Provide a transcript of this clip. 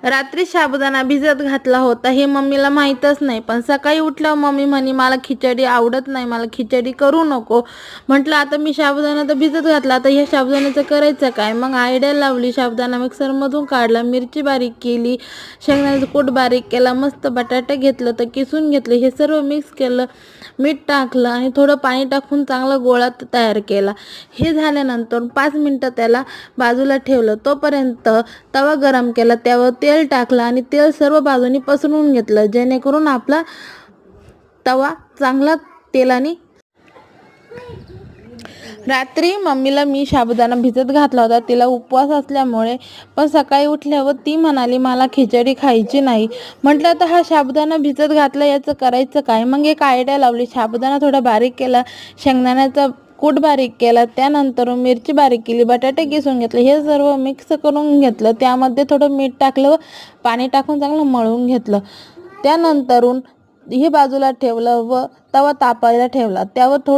रात्री साबुदाणा भिजत घातला होता हे मम्मीला माहीतच नाही, पण सकाळी उठल्यावर मम्मी म्हणे मला खिचडी आवडत नाही, मला खिचडी करू नको. म्हटलं आता मी साबुदाणा तर भिजत घातला, आता ह्या साबुदाण्याचं करायचं काय. मग आयडिया लावली, साबुदाणा मिक्सरमधून काढला, मिरची बारीक केली, शेंगदाण्याचं कूट बारीक केला, मस्त बटाटे घेतलं तर किसून घेतलं, हे सर्व मिक्स केलं, मीठ टाकलं आणि थोडं पाणी टाकून चांगला गोळा तयार केला. हे झाल्यानंतर 5 मिनटं त्याला बाजूला ठेवलं. तोपर्यंत तवा गरम केला, त्यावर तेल टाकलं आणि तेल सर्व बाजूनी पसरवून घेतलं, जेणेकरून आपला तवा चांगला तेलाने. रात्री मम्मीला मी साबुदाणा भिजत घातला होता, तिला उपवास असल्यामुळे. पण सकाळी उठल्यावर ती म्हणाली मला खिचडी खायची नाही. म्हटलं तर हा साबुदाणा भिजत घातला, याचं करायचं काय. मग एक आयडिया लावली, साबुदाणा थोडा बारीक केला, शेंगदाण्याचा कूट बारीक केला, त्यानंतर मिरची बारीक केली, बटाटे किसून घेतले, हे सर्व मिक्स करून घेतलं. त्यामध्ये थोडं मीठ टाकलं व पाणी टाकून चांगलं मळून घेतलं. त्यानंतरून हे बाजूला ठेवलं व तवा तापायला ठेवला. त्यावर थोडं